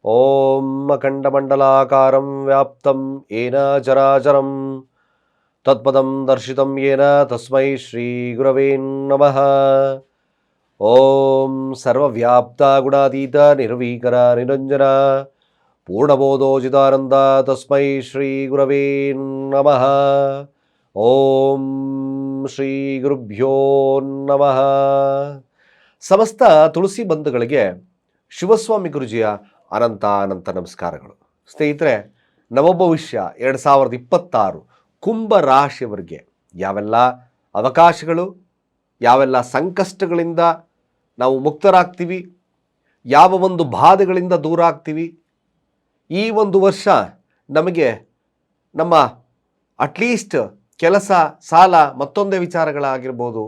ಓಂ ಅಖಂಡಮಂಡಲಾಕಾರಂ ವ್ಯಾಪ್ತಂ ಏನ ಚರಾಚರಂ ತತ್ಪದಂ ದರ್ಶಿತಂ ಯೇನ ತಸ್ಮೈ ಶ್ರೀ ಗುರವೇ ನಮಃ. ಓಂ ಸರ್ವವ್ಯಾಪ್ತ ಗುಣಾತೀತ ನಿರ್ವೀಕರ ನಿರಂಜನ ಪೂರ್ಣಬೋಧೋಚಿತಾನಂದ ತಸ್ಮೈ ಶ್ರೀ ಗುರವೇ ನಮಃ. ಓಂ ಶ್ರೀ ಗುರುಭ್ಯೋ ನಮಃ. ಸಮಸ್ತ ತುಳಸಿ ಬಂಧುಗಳಿಗೆ ಶಿವಸ್ವಾಮಿ ಗುರುಜಿಯ ಅನಂತ ನಮಸ್ಕಾರಗಳು. ಸ್ನೇಹಿತರೆ, ನವಭವಿಷ್ಯ 2026 ಕುಂಭ ರಾಶಿಯವರಿಗೆ ಯಾವೆಲ್ಲ ಅವಕಾಶಗಳು, ಯಾವೆಲ್ಲ ಸಂಕಷ್ಟಗಳಿಂದ ನಾವು ಮುಕ್ತರಾಗ್ತೀವಿ, ಯಾವ ಒಂದು ಬಾಧೆಗಳಿಂದ ದೂರ ಆಗ್ತೀವಿ, ಈ ಒಂದು ವರ್ಷ ನಮಗೆ ನಮ್ಮ ಅಟ್ಲೀಸ್ಟ್ ಕೆಲಸ, ಸಾಲ, ಮತ್ತೊಂದೇ ವಿಚಾರಗಳಾಗಿರ್ಬೋದು,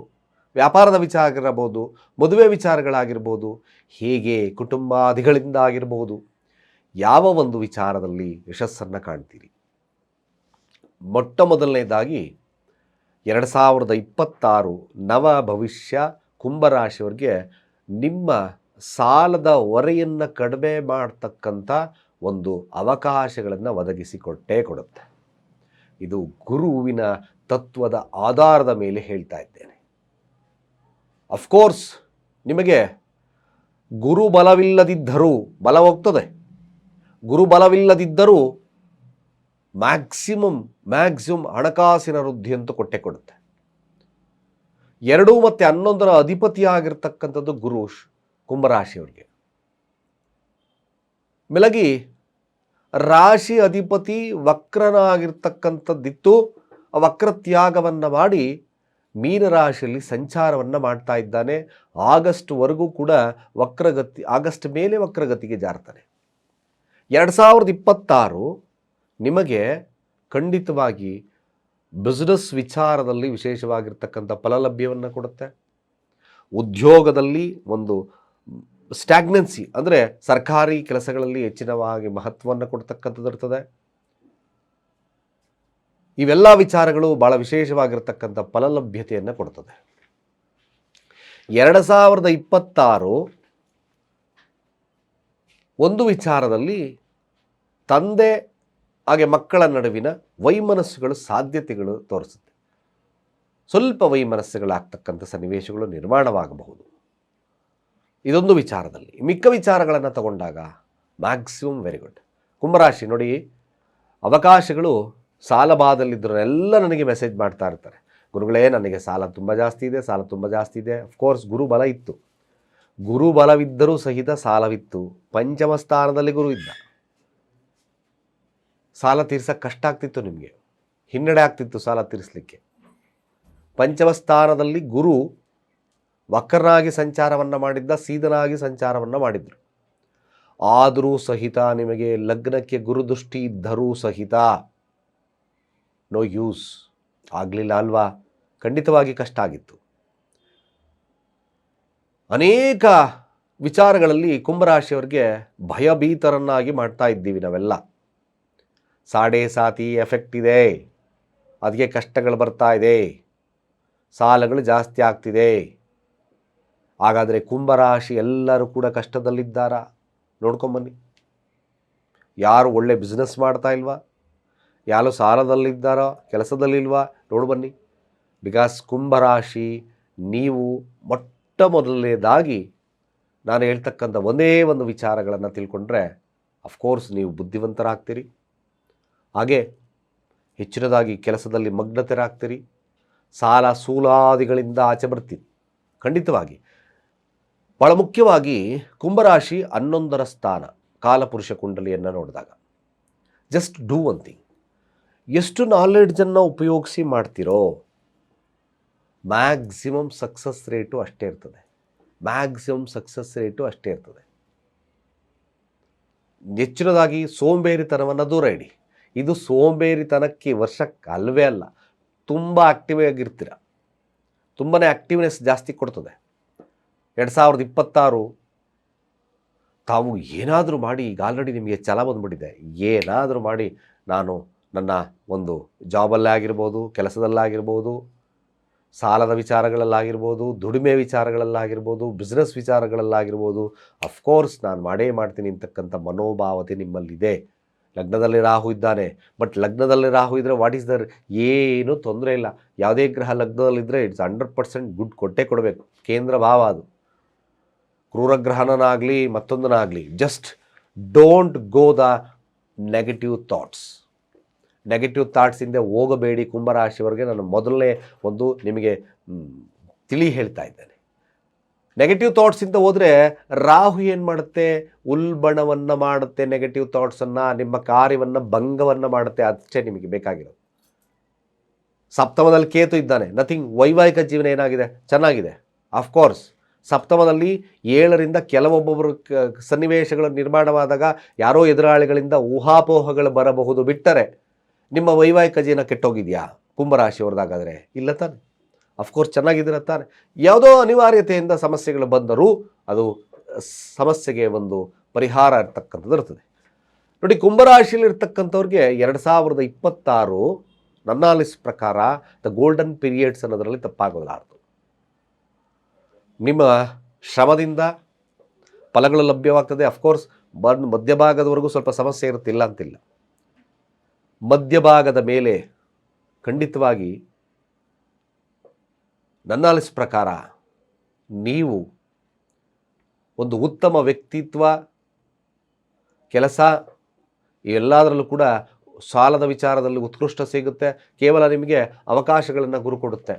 ವ್ಯಾಪಾರದ ವಿಚಾರ ಆಗಿರಬಹುದು, ಮದುವೆ ವಿಚಾರಗಳಾಗಿರ್ಬೋದು, ಹೀಗೆ ಕುಟುಂಬಾದಿಗಳಿಂದ ಆಗಿರ್ಬೋದು, ಯಾವ ಒಂದು ವಿಚಾರದಲ್ಲಿ ಯಶಸ್ಸನ್ನು ಕಾಣ್ತೀರಿ. ಮೊಟ್ಟ ಮೊದಲನೇದಾಗಿ 2026 ನವ ಭವಿಷ್ಯ ಕುಂಭರಾಶಿಯವರಿಗೆ ನಿಮ್ಮ ಸಾಲದ ಹೊರೆಯನ್ನು ಕಡಿಮೆ ಮಾಡ್ತಕ್ಕಂಥ ಒಂದು ಅವಕಾಶಗಳನ್ನು ಒದಗಿಸಿಕೊಟ್ಟೇ ಕೊಡುತ್ತೆ. ಇದು ಗುರುವಿನ ತತ್ವದ ಆಧಾರದ ಮೇಲೆ ಹೇಳ್ತಾ ಇದ್ದೇನೆ. ಅಫ್ಕೋರ್ಸ್ ನಿಮಗೆ ಗುರು ಬಲವಿಲ್ಲದಿದ್ದರೂ ಬಲ ಹೋಗ್ತದೆ, ಗುರು ಬಲವಿಲ್ಲದಿದ್ದರೂ ಮ್ಯಾಕ್ಸಿಮಮ್ ಹಣಕಾಸಿನ ವೃದ್ಧಿ ಅಂತೂ ಕೊಟ್ಟೆ ಕೊಡುತ್ತೆ. 2 ಮತ್ತು 11ರ ಅಧಿಪತಿಯಾಗಿರ್ತಕ್ಕಂಥದ್ದು ಗುರು ಕುಂಭರಾಶಿಯವರಿಗೆ. ಮೇಲಾಗಿ ರಾಶಿ ಅಧಿಪತಿ ವಕ್ರನಾಗಿರ್ತಕ್ಕಂಥದ್ದಿತ್ತು, ಆ ವಕ್ರ ತ್ಯಾಗವನ್ನು ಮಾಡಿ ಮೀನರಾಶಿಯಲ್ಲಿ ಸಂಚಾರವನ್ನು ಮಾಡ್ತಾ ಇದ್ದಾನೆ. ಆಗಸ್ಟ್ವರೆಗೂ ಕೂಡ ಆಗಸ್ಟ್ ಮೇಲೆ ವಕ್ರಗತಿಗೆ ಜಾರ್ತಾನೆ. 2026 ನಿಮಗೆ ಖಂಡಿತವಾಗಿ ಬಿಸ್ನೆಸ್ ವಿಚಾರದಲ್ಲಿ ವಿಶೇಷವಾಗಿರ್ತಕ್ಕಂಥ ಫಲಲಭ್ಯವನ್ನು ಕೊಡುತ್ತೆ. ಉದ್ಯೋಗದಲ್ಲಿ ಒಂದು ಸ್ಟ್ಯಾಗ್ನೆನ್ಸಿ ಅಂದರೆ ಸರ್ಕಾರಿ ಕೆಲಸಗಳಲ್ಲಿ ಹೆಚ್ಚಿನವಾಗಿ ಮಹತ್ವವನ್ನು ಕೊಡ್ತಕ್ಕಂಥದ್ದು ಇರ್ತದೆ. ಇವೆಲ್ಲ ವಿಚಾರಗಳು ಭಾಳ ವಿಶೇಷವಾಗಿರ್ತಕ್ಕಂಥ ಫಲಲಭ್ಯತೆಯನ್ನು ಕೊಡ್ತದೆ. 2026 ಒಂದು ವಿಚಾರದಲ್ಲಿ ತಂದೆ ಹಾಗೆ ಮಕ್ಕಳ ನಡುವಿನ ವೈಮನಸ್ಸುಗಳು ಸಾಧ್ಯತೆಗಳು ತೋರಿಸುತ್ತೆ. ಸ್ವಲ್ಪ ವೈಮನಸ್ಸುಗಳಾಗ್ತಕ್ಕಂಥ ಸನ್ನಿವೇಶಗಳು ನಿರ್ಮಾಣವಾಗಬಹುದು. ಇದೊಂದು ವಿಚಾರದಲ್ಲಿ. ಮಿಕ್ಕ ವಿಚಾರಗಳನ್ನು ತಗೊಂಡಾಗ ಮ್ಯಾಕ್ಸಿಮಮ್ ವೆರಿ ಗುಡ್. ಕುಂಭರಾಶಿ ನೋಡಿ, ಅವಕಾಶಗಳು ಸಾಲಬಾಧಲ್ಲಿದ್ದರೂ ಎಲ್ಲ ನನಗೆ ಮೆಸೇಜ್ ಮಾಡ್ತಾ ಇರ್ತಾರೆ, ಗುರುಗಳೇ ನನಗೆ ಸಾಲ ತುಂಬ ಜಾಸ್ತಿ ಇದೆ. ಅಫ್ಕೋರ್ಸ್ ಗುರು ಬಲ ಇತ್ತು, ಗುರು ಬಲವಿದ್ದರೂ ಸಹಿತ ಸಾಲವಿತ್ತು. ಪಂಚಮ ಸ್ಥಾನದಲ್ಲಿ ಗುರು ಇದ್ದ, ಸಾಲ ತೀರ್ಸಕ್ಕೆ ಕಷ್ಟ ಆಗ್ತಿತ್ತು, ನಿಮಗೆ ಹಿನ್ನಡೆ ಆಗ್ತಿತ್ತು ಸಾಲ ತೀರಿಸಲಿಕ್ಕೆ. ಪಂಚಮ ಸ್ಥಾನದಲ್ಲಿ ಗುರು ವಕ್ರನಾಗಿ ಸಂಚಾರವನ್ನು ಮಾಡಿದ್ದ, ಸೀದನಾಗಿ ಸಂಚಾರವನ್ನು ಮಾಡಿದ್ರು. ಆದರೂ ಸಹಿತ ನಿಮಗೆ ಲಗ್ನಕ್ಕೆ ಗುರುದೃಷ್ಟಿ ಇದ್ದರೂ ಸಹಿತ ನೋ ಯೂಸ್ ಆಗಲಿಲ್ಲ ಅಲ್ವಾ? ಖಂಡಿತವಾಗಿ ಕಷ್ಟ ಆಗಿತ್ತು. ಅನೇಕ ವಿಚಾರಗಳಲ್ಲಿ ಕುಂಭರಾಶಿಯವರಿಗೆ ಭಯಭೀತರನ್ನಾಗಿ ಮಾಡ್ತಾ ಇದ್ದೀವಿ ನಾವೆಲ್ಲ. ಸಾಡೆ ಸಾತಿ ಎಫೆಕ್ಟ್ ಇದೆ, ಅದಕ್ಕೆ ಕಷ್ಟಗಳು ಬರ್ತಾ ಇದೆ, ಸಾಲಗಳು ಜಾಸ್ತಿ ಆಗ್ತಿದೆ. ಹಾಗಾದರೆ ಕುಂಭರಾಶಿ ಎಲ್ಲರೂ ಕೂಡ ಕಷ್ಟದಲ್ಲಿದ್ದಾರಾ? ನೋಡ್ಕೊಂಬನ್ನಿ. ಯಾರು ಒಳ್ಳೆ ಬಿಸ್ನೆಸ್ ಮಾಡ್ತಾ ಇಲ್ವಾ? ಯಾರು ಸಾಲದಲ್ಲಿದ್ದಾರೋ, ಕೆಲಸದಲ್ಲಿಲ್ವಾ? ನೋಡು ಬನ್ನಿ. ಬಿಕಾಸ್ ಕುಂಭರಾಶಿ ನೀವು ಮೊಟ್ಟ ಮೊದಲನೇದಾಗಿ ನಾನು ಹೇಳ್ತಕ್ಕಂಥ ಒಂದೇ ಒಂದು ವಿಚಾರಗಳನ್ನು ತಿಳ್ಕೊಂಡ್ರೆ ಅಫ್ಕೋರ್ಸ್ ನೀವು ಬುದ್ಧಿವಂತರಾಗ್ತೀರಿ. ಹಾಗೆ ಹೆಚ್ಚಿನದಾಗಿ ಕೆಲಸದಲ್ಲಿ ಮಗ್ನತೆರಾಗ್ತೀರಿ. ಸಾಲ ಸೂಲಾದಿಗಳಿಂದ ಆಚೆ ಬರ್ತೀರಿ ಖಂಡಿತವಾಗಿ. ಭಾಳ ಮುಖ್ಯವಾಗಿ ಕುಂಭರಾಶಿ 11ರ ಸ್ಥಾನ ಕಾಲಪುರುಷ ಕುಂಡಲಿಯನ್ನು ನೋಡಿದಾಗ ಜಸ್ಟ್ ಡೂ ಒನ್ ಥಿಂಗ್. ಎಷ್ಟು ನಾಲೆಡ್ಜನ್ನು ಉಪಯೋಗಿಸಿ ಮಾಡ್ತಿರೋ ಮ್ಯಾಕ್ಸಿಮಮ್ ಸಕ್ಸಸ್ ರೇಟು ಅಷ್ಟೇ ಇರ್ತದೆ. ಹೆಚ್ಚಿನದಾಗಿ ಸೋಂಬೇರಿತನವನ್ನು ದೂರ ಇಡಿ. ಇದು ಸೋಂಬೇರಿತನಕ್ಕೆ ವರ್ಷಕ್ಕೆ ಅಲ್ವೇ ಅಲ್ಲ, ತುಂಬ ಆ್ಯಕ್ಟಿವ್ ಆಗಿರ್ತೀರ, ತುಂಬಾ ಆ್ಯಕ್ಟಿವ್ನೆಸ್ ಜಾಸ್ತಿ ಕೊಡ್ತದೆ. 2026 ತಾವು ಏನಾದರೂ ಮಾಡಿ, ಈಗ ಆಲ್ರೆಡಿ ನಿಮಗೆ ಛಲ ಬಂದುಬಿಟ್ಟಿದೆ, ಏನಾದರೂ ಮಾಡಿ ನಾನು ನನ್ನ ಒಂದು ಜಾಬಲ್ಲೇ ಆಗಿರ್ಬೋದು, ಕೆಲಸದಲ್ಲಾಗಿರ್ಬೋದು, ಸಾಲದ ವಿಚಾರಗಳಲ್ಲಾಗಿರ್ಬೋದು, ದುಡಿಮೆ ವಿಚಾರಗಳಲ್ಲಾಗಿರ್ಬೋದು, ಬಿಸ್ನೆಸ್ ವಿಚಾರಗಳಲ್ಲಾಗಿರ್ಬೋದು, ಅಫ್ಕೋರ್ಸ್ ನಾನು ಮಾಡೇ ಮಾಡ್ತೀನಿ ಅಂತಕ್ಕಂಥ ಮನೋಭಾವತೆ ನಿಮ್ಮಲ್ಲಿದೆ. ಲಗ್ನದಲ್ಲಿ ರಾಹು ಇದ್ದಾನೆ, ಬಟ್ ಲಗ್ನದಲ್ಲಿ ರಾಹು ಇದ್ದರೆ ವಾಟ್ ಈಸ್ ದರ್, ಏನೂ ತೊಂದರೆ ಇಲ್ಲ. ಯಾವುದೇ ಗ್ರಹ ಲಗ್ನದಲ್ಲಿದ್ದರೆ ಇಟ್ಸ್ 100% ಗುಡ್ ಕೊಟ್ಟೇ ಕೊಡಬೇಕು. ಕೇಂದ್ರ ಭಾವ ಅದು, ಕ್ರೂರಗ್ರಹಣನಾಗಲಿ ಮತ್ತೊಂದನಾಗಲಿ. Just don't go the negative thoughts. Negative thoughts ಹಿಂದೆ ಹೋಗಬೇಡಿ. ಕುಂಭರಾಶಿಯವರಿಗೆ ನಾನು ಮೊದಲನೇ ಒಂದು ನಿಮಗೆ ತಿಳಿ ಹೇಳ್ತಾ ಇದ್ದೇನೆ. ನೆಗೆಟಿವ್ ಥಾಟ್ಸಿಂದ ಹೋದರೆ ರಾಹು ಏನು ಮಾಡುತ್ತೆ, ಉಲ್ಬಣವನ್ನು ಮಾಡುತ್ತೆ. ನೆಗೆಟಿವ್ ಥಾಟ್ಸನ್ನು, ನಿಮ್ಮ ಕಾರ್ಯವನ್ನು ಭಂಗವನ್ನು ಮಾಡುತ್ತೆ. ಅಷ್ಟೇ ನಿಮಗೆ ಬೇಕಾಗಿರೋದು. ಸಪ್ತಮದಲ್ಲಿ ಕೇತು ಇದ್ದಾನೆ, ನಥಿಂಗ್. ವೈವಾಹಿಕ ಜೀವನ ಏನಾಗಿದೆ, ಚೆನ್ನಾಗಿದೆ. ಅಫ್ಕೋರ್ಸ್ ಸಪ್ತಮದಲ್ಲಿ 7ರಿಂದ ಕೆಲವೊಬ್ಬೊಬ್ಬರು ಸನ್ನಿವೇಶಗಳು ನಿರ್ಮಾಣವಾದಾಗ ಯಾರೋ ಎದುರಾಳಿಗಳಿಂದ ಊಹಾಪೋಹಗಳು ಬರಬಹುದು. ಬಿಟ್ಟರೆ ನಿಮ್ಮ ವೈವಾಹಿಕ ಜೀವನ ಕೆಟ್ಟೋಗಿದೆಯಾ ಕುಂಭರಾಶಿಯವ್ರದ್ದಾಗಾದರೆ? ಇಲ್ಲ ತಾನೆ. ಅಫ್ಕೋರ್ಸ್ ಚೆನ್ನಾಗಿದ್ದೀರ ತಾನೆ. ಯಾವುದೋ ಅನಿವಾರ್ಯತೆಯಿಂದ ಸಮಸ್ಯೆಗಳು ಬಂದರೂ ಅದು ಸಮಸ್ಯೆಗೆ ಒಂದು ಪರಿಹಾರ ಇರ್ತಕ್ಕಂಥದ್ದು ಇರ್ತದೆ. ನೋಡಿ, ಕುಂಭರಾಶಿಯಲ್ಲಿರ್ತಕ್ಕಂಥವ್ರಿಗೆ 2026 ನನ್ನ ಅನಿಸ್ ಪ್ರಕಾರ ದ ಗೋಲ್ಡನ್ ಪೀರಿಯಡ್ಸ್ ಅನ್ನೋದರಲ್ಲಿ ತಪ್ಪಾಗೋಲಾರದು. ನಿಮ್ಮ ಶ್ರಮದಿಂದ ಫಲಗಳು ಲಭ್ಯವಾಗ್ತದೆ. ಅಫ್ಕೋರ್ಸ್ ಮಧ್ಯಭಾಗದವರೆಗೂ ಸ್ವಲ್ಪ ಸಮಸ್ಯೆ ಇರುತ್ತಿಲ್ಲ ಅಂತಿಲ್ಲ. ಮಧ್ಯಭಾಗದ ಮೇಲೆ ಖಂಡಿತವಾಗಿ ನನ್ನ ಅನಿಸ್ ಪ್ರಕಾರ ನೀವು ಒಂದು ಉತ್ತಮ ವ್ಯಕ್ತಿತ್ವ, ಕೆಲಸ, ಎಲ್ಲದರಲ್ಲೂ ಕೂಡ ಸಾಲದ ವಿಚಾರದಲ್ಲಿ ಉತ್ಕೃಷ್ಟ ಸಿಗುತ್ತೆ. ಕೇವಲ ನಿಮಗೆ ಅವಕಾಶಗಳನ್ನು ಗುರು ಕೊಡುತ್ತೆ.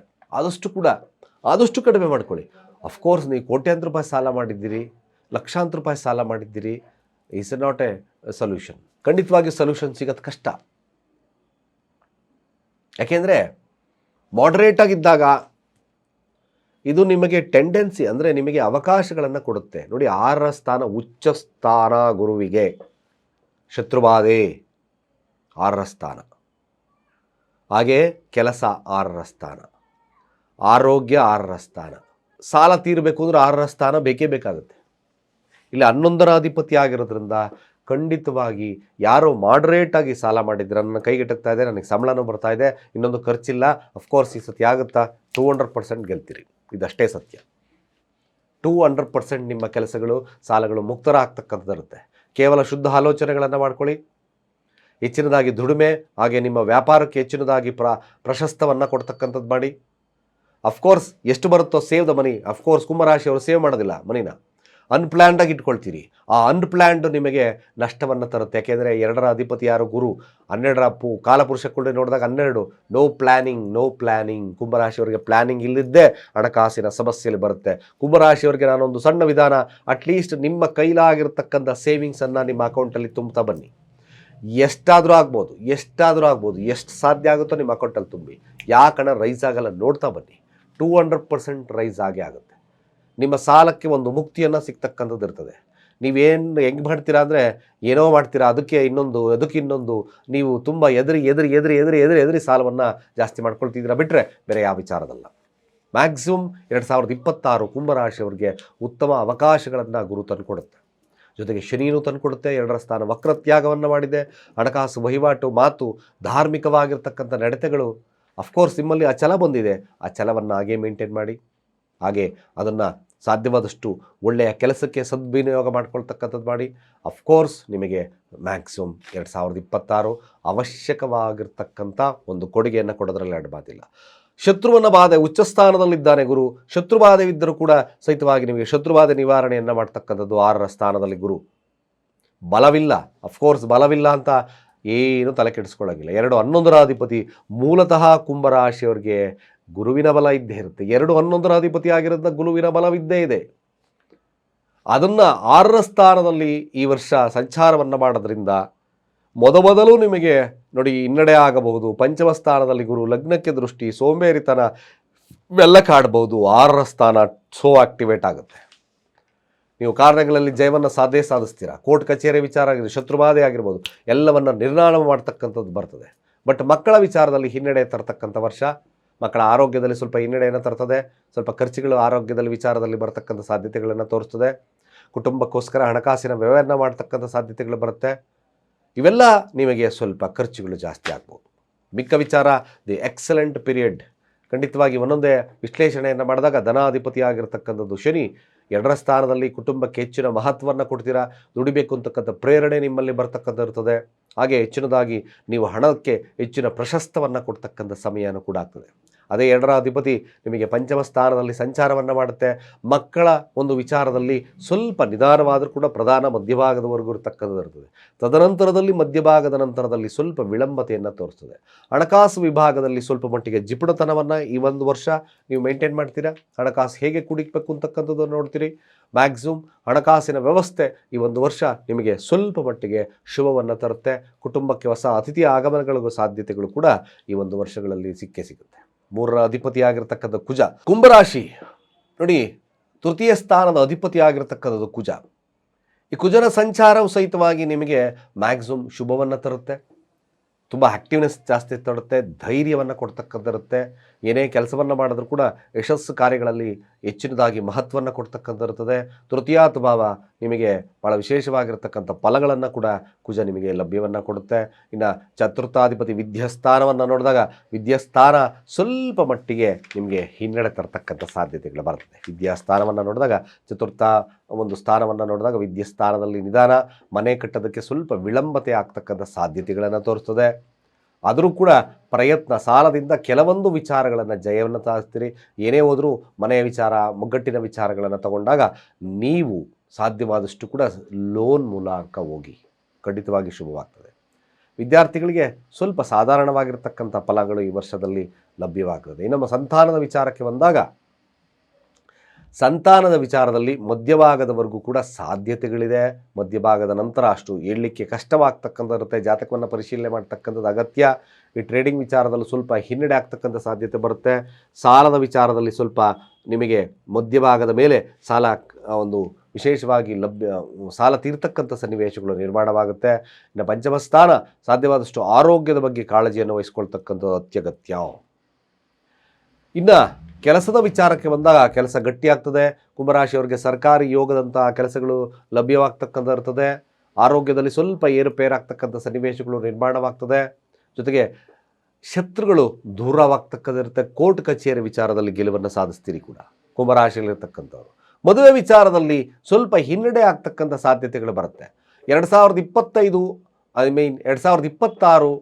ಆದಷ್ಟು ಕಡಿಮೆ ಮಾಡ್ಕೊಳ್ಳಿ. ಅಫ್ಕೋರ್ಸ್ ನೀವು ಕೋಟ್ಯಾಂತರ ರೂಪಾಯಿ ಸಾಲ ಮಾಡಿದ್ದೀರಿ, ಲಕ್ಷಾಂತರ ರೂಪಾಯಿ ಸಾಲ ಮಾಡಿದ್ದೀರಿ, ಈಸ್ ನಾಟ್ ಎ ಸೊಲ್ಯೂಷನ್. ಖಂಡಿತವಾಗಿ ಸೊಲ್ಯೂಷನ್ ಸಿಗೋದು ಕಷ್ಟ. ಯಾಕೆಂದರೆ ಮಾಡ್ರೇಟಾಗಿದ್ದಾಗ ಇದು ನಿಮಗೆ ಟೆಂಡೆನ್ಸಿ, ಅಂದರೆ ನಿಮಗೆ ಅವಕಾಶಗಳನ್ನು ಕೊಡುತ್ತೆ. ನೋಡಿ, 6ರ ಸ್ಥಾನ ಉಚ್ಚ ಸ್ಥಾನ ಗುರುವಿಗೆ, ಶತ್ರುಬಾಧೆ 6ರ ಸ್ಥಾನ, ಹಾಗೆ ಕೆಲಸ 6ರ ಸ್ಥಾನ, ಆರೋಗ್ಯ 6ರ ಸ್ಥಾನ. ಸಾಲ ತೀರಬೇಕು ಅಂದರೆ 6ರ ಸ್ಥಾನ ಬೇಕೇ ಬೇಕಾಗುತ್ತೆ. ಇಲ್ಲಿ 11ರ ಅಧಿಪತಿ ಆಗಿರೋದ್ರಿಂದ ಖಂಡಿತವಾಗಿ ಯಾರೋ ಮಾಡ್ರೇಟಾಗಿ ಸಾಲ ಮಾಡಿದ್ರೆ, ನನ್ನ ಕೈಗೆಟಕ್ತಾ ಇದೆ, ನನಗೆ ಸಂಬಳನೂ ಬರ್ತಾ ಇದೆ, ಇನ್ನೊಂದು ಖರ್ಚಿಲ್ಲ, ಅಫ್ಕೋರ್ಸ್ ಈ ಸತಿ ಆಗುತ್ತಾ 200% ಗೆಲ್ತೀರಿ. ಇದಷ್ಟೇ ಸತ್ಯ. 200% ನಿಮ್ಮ ಕೆಲಸಗಳು, ಸಾಲಗಳು ಮುಕ್ತರ ಆಗ್ತಕ್ಕಂಥದ್ದಿರುತ್ತೆ. ಕೇವಲ ಶುದ್ಧ ಆಲೋಚನೆಗಳನ್ನು ಮಾಡ್ಕೊಳ್ಳಿ. ಹೆಚ್ಚಿನದಾಗಿ ದುಡಿಮೆ, ಹಾಗೆ ನಿಮ್ಮ ವ್ಯಾಪಾರಕ್ಕೆ ಹೆಚ್ಚಿನದಾಗಿ ಪ್ರಶಸ್ತವನ್ನು ಕೊಡ್ತಕ್ಕಂಥದ್ದು ಮಾಡಿ. ಅಫ್ಕೋರ್ಸ್ ಎಷ್ಟು ಬರುತ್ತೋ ಸೇವ್ ದ ಮನಿ. ಅಫ್ಕೋರ್ಸ್ ಕುಂಭರಾಶಿಯವರು ಸೇವ್ ಮಾಡೋದಿಲ್ಲ ಮನಿನ, ಅನ್ಪ್ಲ್ಯಾನ್ಡಾಗಿ ಇಟ್ಕೊಳ್ತೀರಿ. ಆ ಅನ್ಪ್ಲ್ಯಾನ್ಡ್ ನಿಮಗೆ ನಷ್ಟವನ್ನು ತರುತ್ತೆ. ಯಾಕೆಂದರೆ 2ರ ಅಧಿಪತಿ ಯಾರು, ಗುರು. 12ರ ಕಾಲಪುರುಷ ಕೂಡ ನೋಡಿದಾಗ 12. No planning. ಕುಂಭರಾಶಿಯವರಿಗೆ ಪ್ಲ್ಯಾನಿಂಗ್ ಇಲ್ಲದಿದ್ದೇ ಹಣಕಾಸಿನ ಸಮಸ್ಯೆಯಲ್ಲಿ ಬರುತ್ತೆ. ಕುಂಭರಾಶಿಯವರಿಗೆ ನಾನೊಂದು ಸಣ್ಣ ವಿಧಾನ, ಅಟ್ಲೀಸ್ಟ್ ನಿಮ್ಮ ಕೈಲಾಗಿರ್ತಕ್ಕಂಥ ಸೇವಿಂಗ್ಸನ್ನು ನಿಮ್ಮ ಅಕೌಂಟಲ್ಲಿ ತುಂಬ್ತಾ ಬನ್ನಿ. ಎಷ್ಟಾದರೂ ಆಗ್ಬೋದು, ಎಷ್ಟು ಸಾಧ್ಯ ಆಗುತ್ತೋ ನಿಮ್ಮ ಅಕೌಂಟಲ್ಲಿ ತುಂಬಿ. ಯಾಕಣ ರೈಸ್ ಆಗಲ್ಲ ನೋಡ್ತಾ ಬನ್ನಿ. 200% ರೈಸ್ ಆಗೇ ಆಗುತ್ತೆ. ನಿಮ್ಮ ಸಾಲಕ್ಕೆ ಒಂದು ಮುಕ್ತಿಯನ್ನು ಸಿಗ್ತಕ್ಕಂಥದ್ದು ಇರ್ತದೆ. ನೀವೇನು ಹೆಂಗೆ ಮಾಡ್ತೀರಾ ಅಂದರೆ, ಏನೋ ಮಾಡ್ತೀರಾ, ಅದಕ್ಕೆ ಇನ್ನೊಂದು ನೀವು ತುಂಬ ಎದುರಿ ಸಾಲವನ್ನು ಜಾಸ್ತಿ ಮಾಡ್ಕೊಳ್ತಿದ್ದೀರಾ. ಬಿಟ್ಟರೆ ಬೇರೆ ಯಾವ ವಿಚಾರದಲ್ಲ. ಮ್ಯಾಕ್ಸಿಮಮ್ 2026 ಕುಂಭರಾಶಿಯವರಿಗೆ ಉತ್ತಮ ಅವಕಾಶಗಳನ್ನು ಗುರು ತಂದುಕೊಡುತ್ತೆ. ಜೊತೆಗೆ ಶನಿಯೂ ತಂದುಕೊಡುತ್ತೆ. 2ರ ಸ್ಥಾನ ವಕ್ರತ್ಯಾಗವನ್ನು ಮಾಡಿದೆ. ಹಣಕಾಸು ವಹಿವಾಟು, ಮಾತು, ಧಾರ್ಮಿಕವಾಗಿರ್ತಕ್ಕಂಥ ನಡತೆಗಳು, ಅಫ್ಕೋರ್ಸ್ ನಿಮ್ಮಲ್ಲಿ ಆ ಛಲ ಬಂದಿದೆ. ಆ ಛಲವನ್ನು ಹಾಗೇ ಮೇಂಟೈನ್ ಮಾಡಿ. ಹಾಗೆ ಅದನ್ನು ಸಾಧ್ಯವಾದಷ್ಟು ಒಳ್ಳೆಯ ಕೆಲಸಕ್ಕೆ ಸದ್ವಿನಿಯೋಗ ಮಾಡ್ಕೊಳ್ತಕ್ಕಂಥದ್ದು ಮಾಡಿ. ಅಫ್ಕೋರ್ಸ್ ನಿಮಗೆ ಮ್ಯಾಕ್ಸಿಮಮ್ 2026 ಅವಶ್ಯಕವಾಗಿರ್ತಕ್ಕಂಥ ಒಂದು ಕೊಡುಗೆಯನ್ನು ಕೊಡೋದ್ರಲ್ಲಿ ಅಡ್ಬಾದಿಲ್ಲ. ಶತ್ರುವನ್ನ ಬಾಧೆ, ಉಚ್ಚಸ್ಥಾನದಲ್ಲಿದ್ದಾನೆ ಗುರು. ಶತ್ರುಬಾಧೆವಿದ್ದರೂ ಕೂಡ ಸಹಿತವಾಗಿ ನಿಮಗೆ ಶತ್ರುಬಾಧೆ ನಿವಾರಣೆಯನ್ನು ಮಾಡ್ತಕ್ಕಂಥದ್ದು 6ರ ಸ್ಥಾನದಲ್ಲಿ ಗುರು. ಬಲವಿಲ್ಲ, ಅಫ್ಕೋರ್ಸ್ ಬಲವಿಲ್ಲ ಅಂತ ಏನು ತಲೆ ಕೆಡಿಸ್ಕೊಳ್ಳೋಂಗಿಲ್ಲ. 2 11ರ ಅಧಿಪತಿ ಮೂಲತಃ ಕುಂಭರಾಶಿಯವರಿಗೆ ಗುರುವಿನ ಬಲ ಇದ್ದೇ ಇರುತ್ತೆ. 2 11ರ ಅಧಿಪತಿ ಆಗಿರೋದ್ರಿಂದ ಗುರುವಿನ ಬಲವಿದ್ದೇ ಇದೆ. ಅದನ್ನು 6ರ ಸ್ಥಾನದಲ್ಲಿ ಈ ವರ್ಷ ಸಂಚಾರವನ್ನು ಮಾಡೋದ್ರಿಂದ ಮೊದಲು ನಿಮಗೆ ನೋಡಿ ಹಿನ್ನಡೆ ಆಗಬಹುದು. ಪಂಚಮ ಸ್ಥಾನದಲ್ಲಿ ಗುರು, ಲಗ್ನಕ್ಕೆ ದೃಷ್ಟಿ, ಸೋಂಬೇರಿತನ ಇವೆಲ್ಲ ಕಾಡಬಹುದು. 6ರ ಸ್ಥಾನ ಸೋ ಆಕ್ಟಿವೇಟ್ ಆಗುತ್ತೆ. ನೀವು ಕಾರ್ಯಗಳಲ್ಲಿ ಜಯವನ್ನು ಸಾಧಿಸ್ತೀರಾ. ಕೋರ್ಟ್ ಕಚೇರಿ ವಿಚಾರ ಆಗಿರ್ಬೋದು, ಶತ್ರುಬಾಧೆ ಆಗಿರ್ಬೋದು, ಎಲ್ಲವನ್ನು ನಿರ್ನಾಮ ಮಾಡ್ತಕ್ಕಂಥದ್ದು ಬರ್ತದೆ. ಬಟ್ ಮಕ್ಕಳ ವಿಚಾರದಲ್ಲಿ ಹಿನ್ನಡೆ ತರ್ತಕ್ಕಂಥ ವರ್ಷ. ಮಕ್ಕಳ ಆರೋಗ್ಯದಲ್ಲಿ ಸ್ವಲ್ಪ ಹಿನ್ನಡೆಯನ್ನು ತರ್ತದೆ. ಸ್ವಲ್ಪ ಖರ್ಚುಗಳು ಆರೋಗ್ಯದಲ್ಲಿ ವಿಚಾರದಲ್ಲಿ ಬರ್ತಕ್ಕಂಥ ಸಾಧ್ಯತೆಗಳನ್ನು ತೋರಿಸ್ತದೆ. ಕುಟುಂಬಕ್ಕೋಸ್ಕರ ಹಣಕಾಸಿನ ವ್ಯವಹಾರ ಮಾಡ್ತಕ್ಕಂಥ ಸಾಧ್ಯತೆಗಳು ಬರುತ್ತೆ. ಇವೆಲ್ಲ ನಿಮಗೆ ಸ್ವಲ್ಪ ಖರ್ಚುಗಳು ಜಾಸ್ತಿ ಆಗ್ಬೋದು. ಮಿಕ್ಕ ವಿಚಾರ ದಿ ಎಕ್ಸಲೆಂಟ್ ಪೀರಿಯಡ್. ಖಂಡಿತವಾಗಿ ಒಂದೊಂದೇ ವಿಶ್ಲೇಷಣೆಯನ್ನು ಮಾಡಿದಾಗ ಧನಾಧಿಪತಿಯಾಗಿರ್ತಕ್ಕಂಥದ್ದು ಶನಿ 2ರ ಸ್ಥಾನದಲ್ಲಿ ಕುಟುಂಬಕ್ಕೆ ಹೆಚ್ಚಿನ ಮಹತ್ವವನ್ನು ಕೊಡ್ತೀರಾ, ದುಡಿಬೇಕು ಅಂತಕ್ಕಂಥ ಪ್ರೇರಣೆ ನಿಮ್ಮಲ್ಲಿ ಬರ್ತಕ್ಕಂಥ ಇರ್ತದೆ. ಹಾಗೆ ಹೆಚ್ಚಿನದಾಗಿ ನೀವು ಹಣಕ್ಕೆ ಹೆಚ್ಚಿನ ಪ್ರಶಸ್ತವನ್ನು ಕೊಡ್ತಕ್ಕಂಥ ಸಮಯನೂ ಕೂಡ ಆಗ್ತದೆ. ಅದೇ 2ರ ಅಧಿಪತಿ ನಿಮಗೆ ಪಂಚಮ ಸ್ಥಾನದಲ್ಲಿ ಸಂಚಾರವನ್ನು ಮಾಡುತ್ತೆ. ಮಕ್ಕಳ ಒಂದು ವಿಚಾರದಲ್ಲಿ ಸ್ವಲ್ಪ ನಿಧಾನವಾದರೂ ಕೂಡ ಪ್ರಧಾನ ಮಧ್ಯಭಾಗದವರೆಗೂ ಇರತಕ್ಕಂಥದ್ದು ಇರ್ತದೆ. ತದನಂತರದಲ್ಲಿ ಮಧ್ಯಭಾಗದ ನಂತರದಲ್ಲಿ ಸ್ವಲ್ಪ ವಿಳಂಬತೆಯನ್ನು ತೋರಿಸ್ತದೆ. ಹಣಕಾಸು ವಿಭಾಗದಲ್ಲಿ ಸ್ವಲ್ಪ ಮಟ್ಟಿಗೆ ಜಿಪುಣತನವನ್ನು ಈ ಒಂದು ವರ್ಷ ನೀವು ಮೇಂಟೈನ್ ಮಾಡ್ತೀರಾ. ಹಣಕಾಸು ಹೇಗೆ ಕುಡಿಬೇಕು ಅಂತಕ್ಕಂಥದ್ದನ್ನು ನೋಡ್ತೀರಿ. ಮ್ಯಾಕ್ಸಿಮಮ್ ಹಣಕಾಸಿನ ವ್ಯವಸ್ಥೆ ಈ ಒಂದು ವರ್ಷ ನಿಮಗೆ ಸ್ವಲ್ಪ ಮಟ್ಟಿಗೆ ಶುಭವನ್ನು ತರುತ್ತೆ. ಕುಟುಂಬಕ್ಕೆ ಹೊಸ ಅತಿಥಿಯ ಆಗಮನಗಳಿಗೂ ಸಾಧ್ಯತೆಗಳು ಕೂಡ ಈ ಒಂದು ವರ್ಷಗಳಲ್ಲಿ ಸಿಕ್ಕೇ ಸಿಗುತ್ತೆ. 3ರ ಅಧಿಪತಿಯಾಗಿರ್ತಕ್ಕಂಥ ಕುಜ, ಕುಂಭರಾಶಿ ನೋಡಿ, ತೃತೀಯ ಸ್ಥಾನದ ಅಧಿಪತಿಯಾಗಿರ್ತಕ್ಕಂಥದ್ದು ಕುಜ. ಈ ಕುಜನ ಸಂಚಾರವು ಸಹಿತವಾಗಿ ನಿಮಗೆ ಮ್ಯಾಕ್ಸಿಮಮ್ ಶುಭವನ್ನು ತರುತ್ತೆ. ತುಂಬ ಆ್ಯಕ್ಟಿವ್ನೆಸ್ ಜಾಸ್ತಿ ತರುತ್ತೆ, ಧೈರ್ಯವನ್ನು ಕೊಡ್ತಕ್ಕಂಥಿರುತ್ತೆ. ಏನೇ ಕೆಲಸವನ್ನು ಮಾಡಿದ್ರೂ ಕೂಡ ಯಶಸ್ಸು ಕಾರ್ಯಗಳಲ್ಲಿ ಹೆಚ್ಚಿನದಾಗಿ ಮಹತ್ವವನ್ನು ಕೊಡ್ತಕ್ಕಂಥಿರ್ತದೆ. ತೃತೀಯಾತ್ ಭಾವ ನಿಮಗೆ ಭಾಳ ವಿಶೇಷವಾಗಿರ್ತಕ್ಕಂಥ ಫಲಗಳನ್ನು ಕೂಡ ಕುಜ ನಿಮಗೆ ಲಭ್ಯವನ್ನು ಕೊಡುತ್ತೆ. ಇನ್ನು ಚತುರ್ಥಾಧಿಪತಿ ವಿದ್ಯಾಸ್ಥಾನವನ್ನು ನೋಡಿದಾಗ ವಿದ್ಯಾಸ್ಥಾನ ಸ್ವಲ್ಪ ಮಟ್ಟಿಗೆ ನಿಮಗೆ ಹಿನ್ನಡೆ ತರ್ತಕ್ಕಂಥ ಸಾಧ್ಯತೆಗಳು ಬರ್ತದೆ. ವಿದ್ಯಾಸ್ಥಾನವನ್ನು ನೋಡಿದಾಗ ಚತುರ್ಥ ಒಂದು ಸ್ಥಾನವನ್ನು ನೋಡಿದಾಗ ವಿದ್ಯಾಸ್ಥಾನದಲ್ಲಿ ನಿಧಾನ, ಮನೆ ಕಟ್ಟೋದಕ್ಕೆ ಸ್ವಲ್ಪ ವಿಳಂಬತೆ ಆಗ್ತಕ್ಕಂಥ ಸಾಧ್ಯತೆಗಳನ್ನು ತೋರಿಸ್ತದೆ. ಆದರೂ ಕೂಡ ಪ್ರಯತ್ನ, ಸಾಲದಿಂದ ಕೆಲವೊಂದು ವಿಚಾರಗಳನ್ನು ಜಯವನ್ನು ಸಾಧಿಸ್ತೀರಿ. ಏನೇ ಹೋದರೂ ಮನೆಯ ವಿಚಾರ, ಮುಗ್ಗಟ್ಟಿನ ವಿಚಾರಗಳನ್ನು ತಗೊಂಡಾಗ ನೀವು ಸಾಧ್ಯವಾದಷ್ಟು ಕೂಡ ಲೋನ್ ಮೂಲಕ ಹೋಗಿ, ಖಂಡಿತವಾಗಿ ಶುಭವಾಗ್ತದೆ. ವಿದ್ಯಾರ್ಥಿಗಳಿಗೆ ಸ್ವಲ್ಪ ಸಾಧಾರಣವಾಗಿರ್ತಕ್ಕಂಥ ಫಲಗಳು ಈ ವರ್ಷದಲ್ಲಿ ಲಭ್ಯವಾಗ್ತದೆ. ಇನ್ನು ಸಂತಾನದ ವಿಚಾರಕ್ಕೆ ಬಂದಾಗ ಸಂತಾನದ ವಿಚಾರದಲ್ಲಿ ಮಧ್ಯಭಾಗದವರೆಗೂ ಕೂಡ ಸಾಧ್ಯತೆಗಳಿದೆ. ಮಧ್ಯಭಾಗದ ನಂತರ ಅಷ್ಟು ಹೇಳಲಿಕ್ಕೆ ಕಷ್ಟವಾಗ್ತಕ್ಕಂಥರುತ್ತೆ. ಜಾತಕವನ್ನು ಪರಿಶೀಲನೆ ಮಾಡ್ತಕ್ಕಂಥದ್ದು ಅಗತ್ಯ. ಈ ಟ್ರೇಡಿಂಗ್ ವಿಚಾರದಲ್ಲೂ ಸ್ವಲ್ಪ ಹಿನ್ನಡೆ ಆಗ್ತಕ್ಕಂಥ ಸಾಧ್ಯತೆ ಬರುತ್ತೆ. ಸಾಲದ ವಿಚಾರದಲ್ಲಿ ಸ್ವಲ್ಪ ನಿಮಗೆ ಮಧ್ಯಭಾಗದ ಮೇಲೆ ಸಾಲ ಒಂದು ವಿಶೇಷವಾಗಿ ಸಾಲ ತೀರ್ತಕ್ಕಂಥ ಸನ್ನಿವೇಶಗಳು ನಿರ್ಮಾಣವಾಗುತ್ತೆ. ಇನ್ನು ಪಂಚಮ ಸ್ಥಾನ ಸಾಧ್ಯವಾದಷ್ಟು ಆರೋಗ್ಯದ ಬಗ್ಗೆ ಕಾಳಜಿಯನ್ನು ವಹಿಸ್ಕೊಳ್ತಕ್ಕಂಥದ್ದು ಅತ್ಯಗತ್ಯ. ಇನ್ನು ಕೆಲಸದ ವಿಚಾರಕ್ಕೆ ಬಂದಾಗ ಕೆಲಸ ಗಟ್ಟಿಯಾಗ್ತದೆ. ಕುಂಭರಾಶಿಯವರಿಗೆ ಸರ್ಕಾರಿ ಯೋಗದಂಥ ಕೆಲಸಗಳು ಲಭ್ಯವಾಗ್ತಕ್ಕಂಥ ಇರ್ತದೆ. ಆರೋಗ್ಯದಲ್ಲಿ ಸ್ವಲ್ಪ ಏರುಪೇರಾಗ್ತಕ್ಕಂಥ ಸನ್ನಿವೇಶಗಳು ನಿರ್ಮಾಣವಾಗ್ತದೆ. ಜೊತೆಗೆ ಶತ್ರುಗಳು ದೂರವಾಗ್ತಕ್ಕಂಥಿರುತ್ತೆ. ಕೋರ್ಟ್ ಕಚೇರಿ ವಿಚಾರದಲ್ಲಿ ಗೆಲುವನ್ನು ಸಾಧಿಸ್ತೀರಿ ಕೂಡ ಕುಂಭರಾಶಿಯಲ್ಲಿರ್ತಕ್ಕಂಥವ್ರು. ಮದುವೆ ವಿಚಾರದಲ್ಲಿ ಸ್ವಲ್ಪ ಹಿನ್ನಡೆ ಆಗ್ತಕ್ಕಂಥ ಸಾಧ್ಯತೆಗಳು ಬರುತ್ತೆ. 2025 2026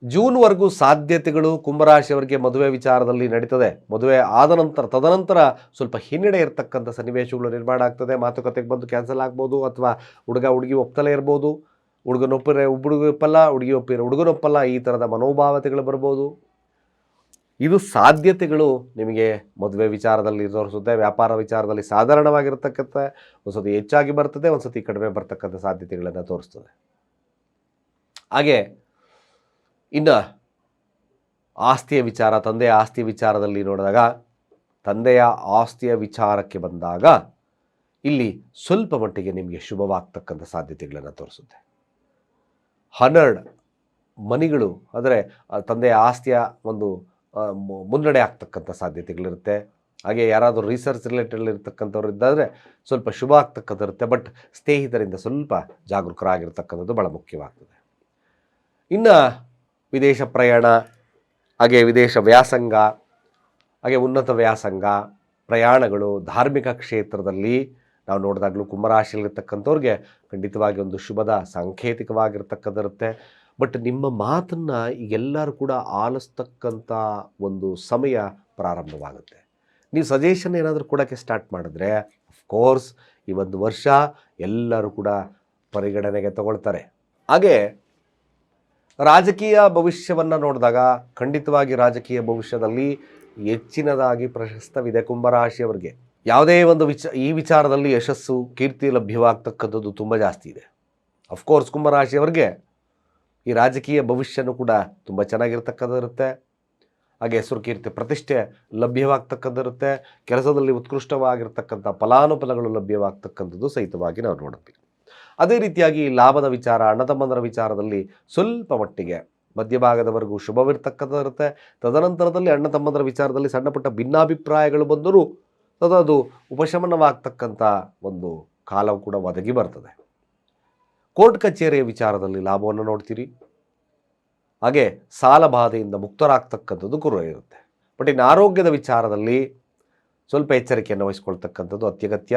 ಜೂನ್ವರೆಗೂ ಸಾಧ್ಯತೆಗಳು ಕುಂಭರಾಶಿಯವರಿಗೆ ಮದುವೆ ವಿಚಾರದಲ್ಲಿ ನಡೀತದೆ. ಮದುವೆ ಆದ ನಂತರ ತದನಂತರ ಸ್ವಲ್ಪ ಹಿನ್ನಡೆ ಇರತಕ್ಕಂಥ ಸನ್ನಿವೇಶಗಳು ನಿರ್ಮಾಣ ಆಗ್ತದೆ. ಮಾತುಕತೆಗೆ ಬಂದು ಕ್ಯಾನ್ಸಲ್ ಆಗ್ಬೋದು, ಅಥವಾ ಹುಡುಗಿ ಒಪ್ತಲೇ ಇರ್ಬೋದು. ಹುಡುಗನೊಪ್ಪರೆ ಒಪ್ಪಲ್ಲ, ಹುಡುಗಿ ಒಪ್ಪಿರೋ ಹುಡುಗನೊಪ್ಪಲ್ಲ, ಈ ಥರದ ಮನೋಭಾವತೆಗಳು ಬರ್ಬೋದು. ಇದು ಸಾಧ್ಯತೆಗಳು ನಿಮಗೆ ಮದುವೆ ವಿಚಾರದಲ್ಲಿ ತೋರಿಸುತ್ತೆ. ವ್ಯಾಪಾರ ವಿಚಾರದಲ್ಲಿ ಸಾಧಾರಣವಾಗಿರ್ತಕ್ಕಂಥ ಒಂದು ಸತಿ ಹೆಚ್ಚಾಗಿ ಬರ್ತದೆ, ಒಂದು ಸತಿ ಕಡಿಮೆ ಬರ್ತಕ್ಕಂಥ ಸಾಧ್ಯತೆಗಳನ್ನು ತೋರಿಸ್ತದೆ. ಹಾಗೆ ಇನ್ನು ಆಸ್ತಿಯ ವಿಚಾರ, ತಂದೆಯ ಆಸ್ತಿಯ ವಿಚಾರದಲ್ಲಿ ನೋಡಿದಾಗ, ತಂದೆಯ ಆಸ್ತಿಯ ವಿಚಾರಕ್ಕೆ ಬಂದಾಗ ಇಲ್ಲಿ ಸ್ವಲ್ಪ ಮಟ್ಟಿಗೆ ನಿಮಗೆ ಶುಭವಾಗ್ತಕ್ಕಂಥ ಸಾಧ್ಯತೆಗಳನ್ನು ತೋರಿಸುತ್ತೆ. 12 ಮನಿಗಳು ಅಂದರೆ ತಂದೆಯ ಆಸ್ತಿಯ ಒಂದು ಮುನ್ನಡೆ ಆಗ್ತಕ್ಕಂಥ ಸಾಧ್ಯತೆಗಳಿರುತ್ತೆ. ಹಾಗೆ ಯಾರಾದರೂ ರಿಸರ್ಚ್ ರಿಲೇಟೆಡ್ ಇರ್ತಕ್ಕಂಥವ್ರು ಇದ್ದಾದರೆ ಸ್ವಲ್ಪ ಶುಭ ಆಗ್ತಕ್ಕಂಥಿರುತ್ತೆ. ಬಟ್ ಸ್ನೇಹಿತರಿಂದ ಸ್ವಲ್ಪ ಜಾಗರೂಕರಾಗಿರ್ತಕ್ಕಂಥದ್ದು ಭಾಳ ಮುಖ್ಯವಾಗ್ತದೆ. ಇನ್ನು ವಿದೇಶ ಪ್ರಯಾಣ, ಹಾಗೆ ವಿದೇಶ ವ್ಯಾಸಂಗ, ಹಾಗೆ ಉನ್ನತ ವ್ಯಾಸಂಗ, ಪ್ರಯಾಣಗಳು, ಧಾರ್ಮಿಕ ಕ್ಷೇತ್ರದಲ್ಲಿ ನಾವು ನೋಡಿದಾಗಲೂ ಕುಂಭರಾಶಿಯಲ್ಲಿರ್ತಕ್ಕಂಥವ್ರಿಗೆ ಖಂಡಿತವಾಗಿ ಒಂದು ಶುಭದ ಸಾಂಕೇತಿಕವಾಗಿರ್ತಕ್ಕಂಥಿರುತ್ತೆ. ಬಟ್ ನಿಮ್ಮ ಮಾತನ್ನು ಈಗೆಲ್ಲರೂ ಕೂಡ ಆಲಿಸ್ತಕ್ಕಂಥ ಒಂದು ಸಮಯ ಪ್ರಾರಂಭವಾಗುತ್ತೆ. ನೀವು ಸಜೆಷನ್ ಏನಾದರೂ ಕೊಡೋಕ್ಕೆ ಸ್ಟಾರ್ಟ್ ಮಾಡಿದ್ರೆ ಅಫ್ಕೋರ್ಸ್ ಈ ಒಂದು ವರ್ಷ ಎಲ್ಲರೂ ಕೂಡ ಪರಿಗಣನೆಗೆ ತಗೊಳ್ತಾರೆ. ಹಾಗೆ ರಾಜಕೀಯ ಭವಿಷ್ಯವನ್ನು ನೋಡಿದಾಗ ಖಂಡಿತವಾಗಿ ರಾಜಕೀಯ ಭವಿಷ್ಯದಲ್ಲಿ ಹೆಚ್ಚಿನದಾಗಿ ಪ್ರಶಸ್ತವಿದೆ ಕುಂಭರಾಶಿಯವರಿಗೆ. ಯಾವುದೇ ಒಂದು ಈ ವಿಚಾರದಲ್ಲಿ ಯಶಸ್ಸು, ಕೀರ್ತಿ ಲಭ್ಯವಾಗ್ತಕ್ಕಂಥದ್ದು ತುಂಬ ಜಾಸ್ತಿ ಇದೆ. ಅಫ್ಕೋರ್ಸ್ ಕುಂಭರಾಶಿಯವರಿಗೆ ಈ ರಾಜಕೀಯ ಭವಿಷ್ಯನೂ ಕೂಡ ತುಂಬ ಚೆನ್ನಾಗಿರ್ತಕ್ಕಂಥದ್ದಿರುತ್ತೆ. ಹಾಗೆ ಹೆಸರು, ಕೀರ್ತಿ, ಪ್ರತಿಷ್ಠೆ ಲಭ್ಯವಾಗ್ತಕ್ಕಂಥದ್ದಿರುತ್ತೆ. ಕೆಲಸದಲ್ಲಿ ಉತ್ಕೃಷ್ಟವಾಗಿರ್ತಕ್ಕಂಥ ಫಲಾನುಫಲಗಳು ಲಭ್ಯವಾಗ್ತಕ್ಕಂಥದ್ದು ಸಹಿತವಾಗಿ ನಾವು ನೋಡ್ತೀವಿ. ಅದೇ ರೀತಿಯಾಗಿ ಲಾಭದ ವಿಚಾರ, ಅಣ್ಣತಮ್ಮಂದರ ವಿಚಾರದಲ್ಲಿ ಸ್ವಲ್ಪ ಮಟ್ಟಿಗೆ ಮಧ್ಯಭಾಗದವರೆಗೂ ಶುಭವಿರ್ತಕ್ಕಂಥದ್ದಿರುತ್ತೆ. ತದನಂತರದಲ್ಲಿ ಅಣ್ಣ ತಮ್ಮಂದರ ವಿಚಾರದಲ್ಲಿ ಸಣ್ಣ ಪುಟ್ಟ ಭಿನ್ನಾಭಿಪ್ರಾಯಗಳು ಬಂದರೂ ಅದು ಉಪಶಮನವಾಗ್ತಕ್ಕಂಥ ಒಂದು ಕಾಲವು ಕೂಡ ಒದಗಿ ಬರ್ತದೆ. ಕೋರ್ಟ್ ಕಚೇರಿಯ ವಿಚಾರದಲ್ಲಿ ಲಾಭವನ್ನು ನೋಡ್ತೀರಿ. ಹಾಗೆ ಸಾಲ ಬಾಧೆಯಿಂದ ಮುಕ್ತರಾಗ್ತಕ್ಕಂಥದ್ದು ಕೂಡ ಇರುತ್ತೆ. ಬಟ್ ಇನ್ನು ಆರೋಗ್ಯದ ವಿಚಾರದಲ್ಲಿ ಸ್ವಲ್ಪ ಎಚ್ಚರಿಕೆಯನ್ನು ವಹಿಸ್ಕೊಳ್ತಕ್ಕಂಥದ್ದು ಅತ್ಯಗತ್ಯ.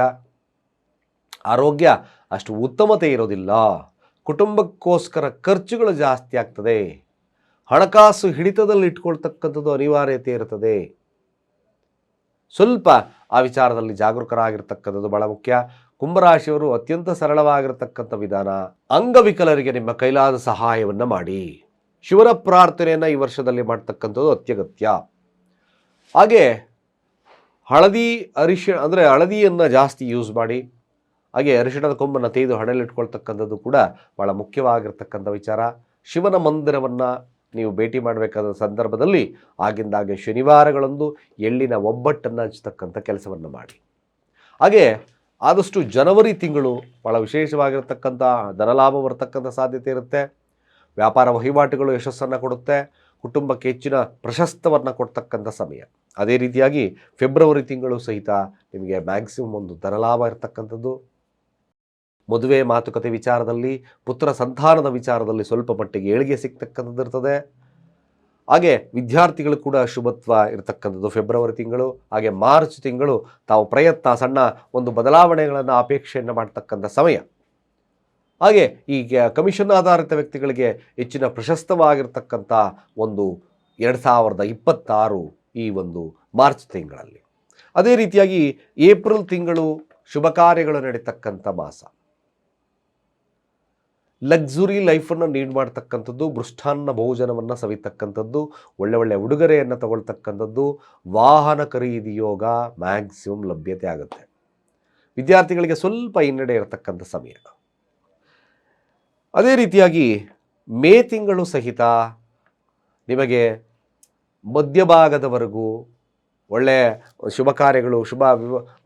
ಆರೋಗ್ಯ ಅಷ್ಟು ಉತ್ತಮತೆ ಇರೋದಿಲ್ಲ. ಕುಟುಂಬಕ್ಕೋಸ್ಕರ ಖರ್ಚುಗಳು ಜಾಸ್ತಿ ಆಗ್ತದೆ. ಹಣಕಾಸು ಹಿಡಿತದಲ್ಲಿ ಇಟ್ಕೊಳ್ತಕ್ಕಂಥದ್ದು ಅನಿವಾರ್ಯತೆ ಇರ್ತದೆ. ಸ್ವಲ್ಪ ಆ ವಿಚಾರದಲ್ಲಿ ಜಾಗರೂಕರಾಗಿರ್ತಕ್ಕಂಥದ್ದು ಬಹಳ ಮುಖ್ಯ. ಕುಂಭರಾಶಿಯವರು ಅತ್ಯಂತ ಸರಳವಾಗಿರತಕ್ಕಂಥ ವಿಧಾನ, ಅಂಗವಿಕಲರಿಗೆ ನಿಮ್ಮ ಕೈಲಾದ ಸಹಾಯವನ್ನು ಮಾಡಿ. ಶಿವನ ಪ್ರಾರ್ಥನೆಯನ್ನು ಈ ವರ್ಷದಲ್ಲಿ ಮಾಡ್ತಕ್ಕಂಥದ್ದು ಅತ್ಯಗತ್ಯ. ಹಾಗೆ ಹಳದಿಯನ್ನು ಜಾಸ್ತಿ ಯೂಸ್ ಮಾಡಿ. ಹಾಗೆ ಅರಿಶಿಣದ ಕೊಂಬನ್ನು ತೆಗೆದು ಹಣೆಯಲ್ಲಿಟ್ಕೊಳ್ತಕ್ಕಂಥದ್ದು ಕೂಡ ಭಾಳ ಮುಖ್ಯವಾಗಿರ್ತಕ್ಕಂಥ ವಿಚಾರ. ಶಿವನ ಮಂದಿರವನ್ನು ನೀವು ಭೇಟಿ ಮಾಡಬೇಕಾದ ಸಂದರ್ಭದಲ್ಲಿ ಆಗಿಂದಾಗೆ ಶನಿವಾರಗಳಂದು ಎಳ್ಳಿನ ಒಬ್ಬಟ್ಟನ್ನು ಹಂಚ್ತಕ್ಕಂಥ ಕೆಲಸವನ್ನು ಮಾಡಿ. ಹಾಗೆ ಆದಷ್ಟು ಜನವರಿ ತಿಂಗಳು ಭಾಳ ವಿಶೇಷವಾಗಿರ್ತಕ್ಕಂಥ ಧನಲಾಭ ಬರ್ತಕ್ಕಂಥ ಸಾಧ್ಯತೆ ಇರುತ್ತೆ. ವ್ಯಾಪಾರ ವಹಿವಾಟುಗಳು ಯಶಸ್ಸನ್ನು ಕೊಡುತ್ತೆ. ಕುಟುಂಬಕ್ಕೆ ಹೆಚ್ಚಿನ ಪ್ರಶಸ್ತವನ್ನು ಕೊಡ್ತಕ್ಕಂಥ ಸಮಯ. ಅದೇ ರೀತಿಯಾಗಿ ಫೆಬ್ರವರಿ ತಿಂಗಳು ಸಹಿತ ನಿಮಗೆ ಮ್ಯಾಕ್ಸಿಮಮ್ ಒಂದು ಧನಲಾಭ ಇರತಕ್ಕಂಥದ್ದು. ಮದುವೆ ಮಾತುಕತೆ ವಿಚಾರದಲ್ಲಿ, ಪುತ್ರ ಸಂತಾನದ ವಿಚಾರದಲ್ಲಿ ಸ್ವಲ್ಪ ಮಟ್ಟಿಗೆ ಏಳಿಗೆ ಸಿಗ್ತಕ್ಕಂಥದ್ದು ಇರ್ತದೆ. ಹಾಗೆ ವಿದ್ಯಾರ್ಥಿಗಳು ಕೂಡ ಶುಭತ್ವ ಇರತಕ್ಕಂಥದ್ದು ಫೆಬ್ರವರಿ ತಿಂಗಳು. ಹಾಗೆ ಮಾರ್ಚ್ ತಿಂಗಳು ತಾವು ಸಣ್ಣ ಒಂದು ಬದಲಾವಣೆಗಳನ್ನು ಅಪೇಕ್ಷೆಯನ್ನು ಮಾಡ್ತಕ್ಕಂಥ ಸಮಯ. ಹಾಗೆ ಈಗ ಕಮಿಷನ್ ಆಧಾರಿತ ವ್ಯಕ್ತಿಗಳಿಗೆ ಹೆಚ್ಚಿನ ಪ್ರಶಸ್ತವಾಗಿರ್ತಕ್ಕಂಥ ಒಂದು 2026 ಈ ಒಂದು ಮಾರ್ಚ್ ತಿಂಗಳಲ್ಲಿ. ಅದೇ ರೀತಿಯಾಗಿ ಏಪ್ರಿಲ್ ತಿಂಗಳು ಶುಭ ಕಾರ್ಯಗಳು ನಡೀತಕ್ಕಂಥ ಮಾಸ. ಲಕ್ಸುರಿ ಲೈಫನ್ನು ನೀಡ್ ಮಾಡ್ತಕ್ಕಂಥದ್ದು, ಮೃಷ್ಟಾನ್ನ ಭೋಜನವನ್ನು ಸವಿತಕ್ಕಂಥದ್ದು, ಒಳ್ಳೆ ಉಡುಗೊರೆಯನ್ನು ತಗೊಳ್ತಕ್ಕಂಥದ್ದು, ವಾಹನ ಖರೀದಿ ಯೋಗ ಮ್ಯಾಕ್ಸಿಮಮ್ ಲಭ್ಯತೆ ಆಗುತ್ತೆ. ವಿದ್ಯಾರ್ಥಿಗಳಿಗೆ ಸ್ವಲ್ಪ ಹಿನ್ನಡೆ ಇರತಕ್ಕಂಥ ಸಮಯ. ಅದೇ ರೀತಿಯಾಗಿ ಮೇ ತಿಂಗಳು ಸಹಿತ ನಿಮಗೆ ಮಧ್ಯಭಾಗದವರೆಗೂ ಒಳ್ಳೆಯ ಶುಭ ಕಾರ್ಯಗಳು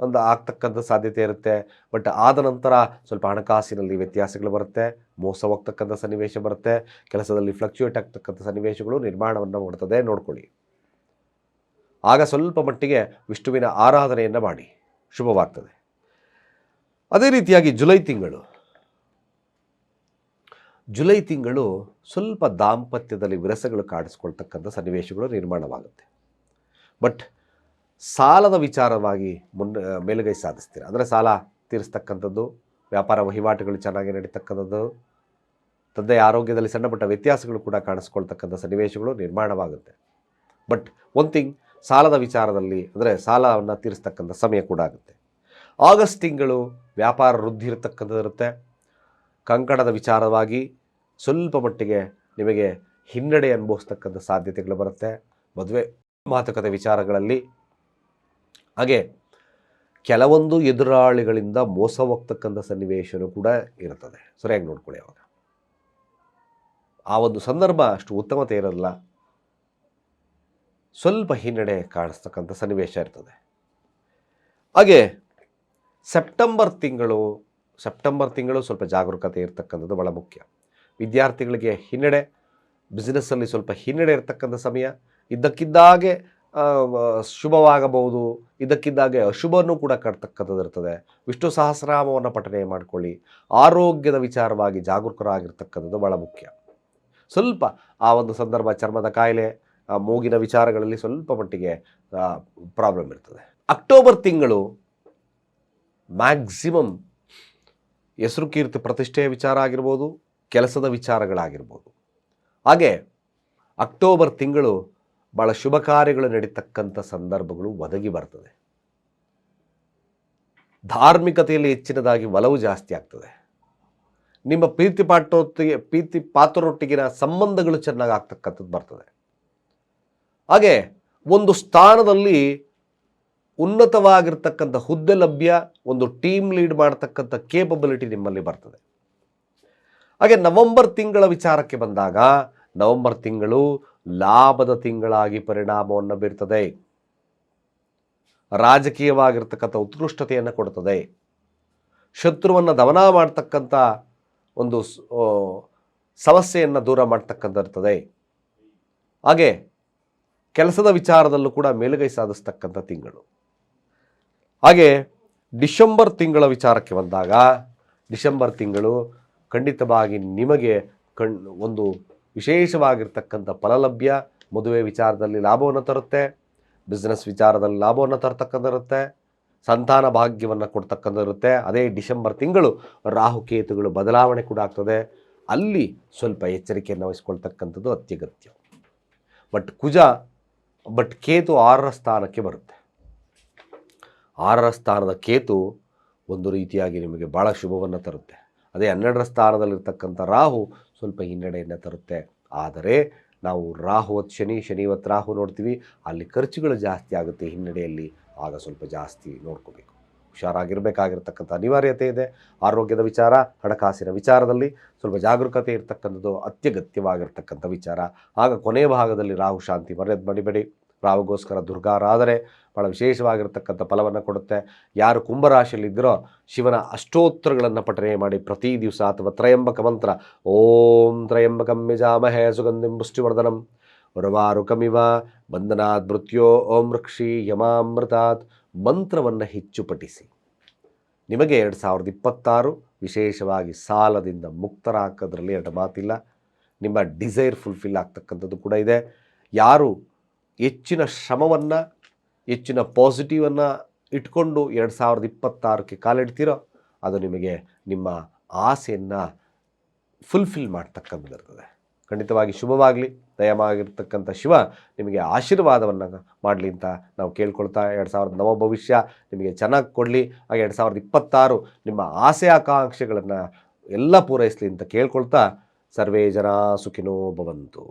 ಒಂದು ಆಗ್ತಕ್ಕಂಥ ಸಾಧ್ಯತೆ ಇರುತ್ತೆ. ಬಟ್ ಆದ ನಂತರ ಸ್ವಲ್ಪ ಹಣಕಾಸಿನಲ್ಲಿ ವ್ಯತ್ಯಾಸಗಳು ಬರುತ್ತೆ, ಮೋಸ ಹೋಗ್ತಕ್ಕಂಥ ಸನ್ನಿವೇಶ ಬರುತ್ತೆ, ಕೆಲಸದಲ್ಲಿ ಫ್ಲಕ್ಚುಯೇಟ್ ಆಗ್ತಕ್ಕಂಥ ಸನ್ನಿವೇಶಗಳು ನಿರ್ಮಾಣವನ್ನು ಮಾಡ್ತದೆ, ನೋಡ್ಕೊಳ್ಳಿ. ಆಗ ಸ್ವಲ್ಪ ಮಟ್ಟಿಗೆ ವಿಷ್ಣುವಿನ ಆರಾಧನೆಯನ್ನು ಮಾಡಿ, ಶುಭವಾಗ್ತದೆ. ಅದೇ ರೀತಿಯಾಗಿ ಜುಲೈ ತಿಂಗಳು ಸ್ವಲ್ಪ ದಾಂಪತ್ಯದಲ್ಲಿ ವಿರಸಗಳು ಕಾಡಿಸ್ಕೊಳ್ತಕ್ಕಂಥ ಸನ್ನಿವೇಶಗಳು ನಿರ್ಮಾಣವಾಗುತ್ತೆ. ಬಟ್ ಸಾಲದ ವಿಚಾರವಾಗಿ ಮೇಲುಗೈ ಸಾಧಿಸ್ತೀರ. ಅಂದರೆ ಸಾಲ ತೀರಿಸ್ತಕ್ಕಂಥದ್ದು, ವ್ಯಾಪಾರ ವಹಿವಾಟುಗಳು ಚೆನ್ನಾಗಿ ನಡೀತಕ್ಕಂಥದ್ದು, ತಂದೆಯ ಆರೋಗ್ಯದಲ್ಲಿ ಸಣ್ಣ ಪುಟ್ಟ ವ್ಯತ್ಯಾಸಗಳು ಕೂಡ ಕಾಣಿಸ್ಕೊಳ್ತಕ್ಕಂಥ ಸನ್ನಿವೇಶಗಳು ನಿರ್ಮಾಣವಾಗುತ್ತೆ. ಬಟ್ ಒನ್ ಥಿಂಗ್, ಸಾಲದ ವಿಚಾರದಲ್ಲಿ ಅಂದರೆ ಸಾಲವನ್ನು ತೀರಿಸ್ತಕ್ಕಂಥ ಸಮಯ ಕೂಡ ಆಗುತ್ತೆ. ಆಗಸ್ಟ್ ತಿಂಗಳು ವ್ಯಾಪಾರ ವೃದ್ಧಿ ಇರತಕ್ಕಂಥದ್ದು ಇರುತ್ತೆ. ಕಂಕಣದ ವಿಚಾರವಾಗಿ ಸ್ವಲ್ಪ ಮಟ್ಟಿಗೆ ನಿಮಗೆ ಹಿನ್ನಡೆ ಅನುಭವಿಸ್ತಕ್ಕಂಥ ಸಾಧ್ಯತೆಗಳು ಬರುತ್ತೆ. ಮದುವೆ ಮಾತುಕತೆ ವಿಚಾರಗಳಲ್ಲಿ, ಹಾಗೆ ಕೆಲವೊಂದು ಎದುರಾಳಿಗಳಿಂದ ಮೋಸ ಹೋಗ್ತಕ್ಕಂಥ ಸನ್ನಿವೇಶನೂ ಕೂಡ ಇರ್ತದೆ. ಸರಿಯಾಗಿ ನೋಡ್ಕೊಳ್ಳಿ. ಅವಾಗ ಆ ಒಂದು ಸಂದರ್ಭ ಅಷ್ಟು ಉತ್ತಮತೆ ಇರೋಲ್ಲ, ಸ್ವಲ್ಪ ಹಿನ್ನಡೆ ಕಾಣಿಸ್ತಕ್ಕಂಥ ಸನ್ನಿವೇಶ ಇರ್ತದೆ. ಹಾಗೆ ಸೆಪ್ಟೆಂಬರ್ ತಿಂಗಳು ಸ್ವಲ್ಪ ಜಾಗರೂಕತೆ ಇರತಕ್ಕಂಥದ್ದು ಭಾಳ ಮುಖ್ಯ. ವಿದ್ಯಾರ್ಥಿಗಳಿಗೆ ಹಿನ್ನಡೆ, ಬಿಸ್ನೆಸ್ಸಲ್ಲಿ ಸ್ವಲ್ಪ ಹಿನ್ನಡೆ ಇರತಕ್ಕಂಥ ಸಮಯ. ಇದ್ದಕ್ಕಿದ್ದಾಗೆ ಶುಭವಾಗಬಹುದು, ಇದ್ದಕ್ಕಿದ್ದಾಗೆ ಅಶುಭನೂ ಕೂಡ ಕಟ್ತಕ್ಕಂಥದ್ದು ಇರ್ತದೆ. ವಿಷ್ಣು ಸಹಸ್ರನಾಮವನ್ನು ಪಠನೆ ಮಾಡಿಕೊಳ್ಳಿ. ಆರೋಗ್ಯದ ವಿಚಾರವಾಗಿ ಜಾಗರೂಕರಾಗಿರ್ತಕ್ಕಂಥದ್ದು ಭಾಳ ಮುಖ್ಯ. ಸ್ವಲ್ಪ ಆ ಒಂದು ಸಂದರ್ಭ ಚರ್ಮದ ಕಾಯಿಲೆ, ಮೂಗಿನ ವಿಚಾರಗಳಲ್ಲಿ ಸ್ವಲ್ಪ ಮಟ್ಟಿಗೆ ಪ್ರಾಬ್ಲಮ್ ಇರ್ತದೆ. ಅಕ್ಟೋಬರ್ ತಿಂಗಳು ಮ್ಯಾಕ್ಸಿಮಮ್ ಹೆಸರು ಕೀರ್ತಿ ಪ್ರತಿಷ್ಠೆಯ ವಿಚಾರ ಆಗಿರ್ಬೋದು, ಕೆಲಸದ ವಿಚಾರಗಳಾಗಿರ್ಬೋದು. ಹಾಗೆ ಅಕ್ಟೋಬರ್ ತಿಂಗಳು ಭಾಳ ಶುಭ ಕಾರ್ಯಗಳು ನಡೀತಕ್ಕಂಥ ಸಂದರ್ಭಗಳು ಒದಗಿ ಬರ್ತದೆ. ಧಾರ್ಮಿಕತೆಯಲ್ಲಿ ಹೆಚ್ಚಿನದಾಗಿ ಒಲವು ಜಾಸ್ತಿ ಆಗ್ತದೆ. ನಿಮ್ಮ ಪ್ರೀತಿ ಪಾತ್ರರೊಟ್ಟಿಗಿನ ಸಂಬಂಧಗಳು ಚೆನ್ನಾಗಿ ಆಗ್ತಕ್ಕಂಥದ್ದು ಬರ್ತದೆ. ಹಾಗೆ ಒಂದು ಸ್ಥಾನದಲ್ಲಿ ಉನ್ನತವಾಗಿರ್ತಕ್ಕಂಥ ಹುದ್ದೆ ಲಭ್ಯ, ಒಂದು ಟೀಮ್ ಲೀಡ್ ಮಾಡ್ತಕ್ಕಂಥ ಕೇಪಬಿಲಿಟಿ ನಿಮ್ಮಲ್ಲಿ ಬರ್ತದೆ. ಹಾಗೆ ನವೆಂಬರ್ ತಿಂಗಳ ವಿಚಾರಕ್ಕೆ ಬಂದಾಗ, ನವೆಂಬರ್ ತಿಂಗಳು ಲಾಭದ ತಿಂಗಳಾಗಿ ಪರಿಣಾಮವನ್ನು ಬೀರ್ತದೆ. ರಾಜಕೀಯವಾಗಿರ್ತಕ್ಕಂಥ ಉತ್ಕೃಷ್ಟತೆಯನ್ನು ಕೊಡ್ತದೆ. ಶತ್ರುವನ್ನು ದಮನ ಮಾಡ್ತಕ್ಕಂಥ ಒಂದು ಸಮಸ್ಯೆಯನ್ನು ದೂರ ಮಾಡ್ತಕ್ಕಂಥ ಇರ್ತದೆ. ಹಾಗೆ ಕೆಲಸದ ವಿಚಾರದಲ್ಲೂ ಕೂಡ ಮೇಲುಗೈ ಸಾಧಿಸ್ತಕ್ಕಂಥ ತಿಂಗಳು. ಹಾಗೆ ಡಿಸೆಂಬರ್ ತಿಂಗಳ ವಿಚಾರಕ್ಕೆ ಬಂದಾಗ, ಡಿಸೆಂಬರ್ ತಿಂಗಳು ಖಂಡಿತವಾಗಿ ನಿಮಗೆ ಒಂದು ವಿಶೇಷವಾಗಿರ್ತಕ್ಕಂಥ ಫಲಲಭ್ಯ, ಮದುವೆ ವಿಚಾರದಲ್ಲಿ ಲಾಭವನ್ನು ತರುತ್ತೆ, ಬಿಸ್ನೆಸ್ ವಿಚಾರದಲ್ಲಿ ಲಾಭವನ್ನು ತರ್ತಕ್ಕಂಥಿರುತ್ತೆ, ಸಂತಾನ ಭಾಗ್ಯವನ್ನು ಕೊಡ್ತಕ್ಕಂಥಿರುತ್ತೆ. ಅದೇ ಡಿಸೆಂಬರ್ ತಿಂಗಳು ರಾಹುಕೇತುಗಳು ಬದಲಾವಣೆ ಕೂಡ ಆಗ್ತದೆ. ಅಲ್ಲಿ ಸ್ವಲ್ಪ ಎಚ್ಚರಿಕೆಯನ್ನು ವಹಿಸ್ಕೊಳ್ತಕ್ಕಂಥದ್ದು ಅತ್ಯಗತ್ಯ. ಬಟ್ ಕೇತು 6ರ ಸ್ಥಾನಕ್ಕೆ ಬರುತ್ತೆ. 6ರ ಸ್ಥಾನದ ಕೇತು ಒಂದು ರೀತಿಯಾಗಿ ನಿಮಗೆ ಭಾಳ ಶುಭವನ್ನು ತರುತ್ತೆ. ಅದೇ 12ರ ಸ್ಥಾನದಲ್ಲಿರ್ತಕ್ಕಂಥ ರಾಹು ಸ್ವಲ್ಪ ಹಿನ್ನಡೆಯನ್ನು ತರುತ್ತೆ. ಆದರೆ ನಾವು ರಾಹುವತ್ ಶನಿವತ್ ರಾಹು ನೋಡ್ತೀವಿ, ಅಲ್ಲಿ ಖರ್ಚುಗಳು ಜಾಸ್ತಿ ಆಗುತ್ತೆ ಹಿನ್ನಡೆಯಲ್ಲಿ. ಆಗ ಸ್ವಲ್ಪ ಜಾಸ್ತಿ ನೋಡ್ಕೋಬೇಕು, ಹುಷಾರಾಗಿರಬೇಕಾಗಿರ್ತಕ್ಕಂಥ ಅನಿವಾರ್ಯತೆ ಇದೆ. ಆರೋಗ್ಯದ ವಿಚಾರ, ಹಣಕಾಸಿನ ವಿಚಾರದಲ್ಲಿ ಸ್ವಲ್ಪ ಜಾಗರೂಕತೆ ಇರತಕ್ಕಂಥದ್ದು ಅತ್ಯಗತ್ಯವಾಗಿರ್ತಕ್ಕಂಥ ವಿಚಾರ. ಆಗ ಕೊನೆಯ ಭಾಗದಲ್ಲಿ ರಾಹು ಶಾಂತಿ ಮಡಿಬೇಡಿ. ರಾಹುಗೋಸ್ಕರ ದುರ್ಗಾರಾಧನೆ ಭಾಳ ವಿಶೇಷವಾಗಿರ್ತಕ್ಕಂಥ ಫಲವನ್ನು ಕೊಡುತ್ತೆ. ಯಾರು ಕುಂಭರಾಶಿಯಲ್ಲಿದ್ದರೋ ಶಿವನ ಅಷ್ಟೋತ್ತರಗಳನ್ನು ಪಠನೆ ಮಾಡಿ ಪ್ರತಿ ದಿವಸ, ಅಥವಾ ತ್ರಯಂಬಕ ಮಂತ್ರ, ಓಂ ತ್ರಯಂಬಕಂ ಯಜಾಮಹೇ ಸುಗಂಧಿಂ ಪುಷ್ಟಿವರ್ಧನಂ ಉರ್ವಾರುಕಮಿವ ಬಂಧನಾತ್ ಮೃತ್ಯೋ ಓಂ ವೃಕ್ಷಿ ಯಮಾಮೃತಾತ್ ಮಂತ್ರವನ್ನು ಹೆಚ್ಚು ಪಠಿಸಿ. ನಿಮಗೆ 2026 ವಿಶೇಷವಾಗಿ ಸಾಲದಿಂದ ಮುಕ್ತರಾಗೋದ್ರಲ್ಲಿ ಎರಡು ಮಾತಿಲ್ಲ. ನಿಮ್ಮ ಡಿಸೈರ್ ಫುಲ್ಫಿಲ್ ಆಗ್ತಕ್ಕಂಥದ್ದು ಕೂಡ ಇದೆ. ಯಾರು ಹೆಚ್ಚಿನ ಶ್ರಮವನ್ನು, ಹೆಚ್ಚಿನ ಪಾಸಿಟಿವನ್ನು ಇಟ್ಕೊಂಡು 2026ಕ್ಕೆ ಕಾಲಿಡ್ತೀರೋ ಅದು ನಿಮಗೆ ನಿಮ್ಮ ಆಸೆಯನ್ನು ಫುಲ್ಫಿಲ್ ಮಾಡ್ತಕ್ಕಂಥದ್ದಿರ್ತದೆ. ಖಂಡಿತವಾಗಿ ಶುಭವಾಗಲಿ. ದಯಮಾಗಿರ್ತಕ್ಕಂಥ ಶಿವ ನಿಮಗೆ ಆಶೀರ್ವಾದವನ್ನು ಮಾಡಲಿ ಅಂತ ನಾವು ಕೇಳ್ಕೊಳ್ತಾ, 2000 ನವ ಭವಿಷ್ಯ ನಿಮಗೆ ಚೆನ್ನಾಗಿ ಕೊಡಲಿ. ಹಾಗೆ 2026 ನಿಮ್ಮ ಆಸೆ ಆಕಾಂಕ್ಷೆಗಳನ್ನು ಎಲ್ಲ ಪೂರೈಸಲಿ ಅಂತ ಕೇಳ್ಕೊಳ್ತಾ, ಸರ್ವೇ ಜನ ಸುಖಿನೋ ಭವಂತು.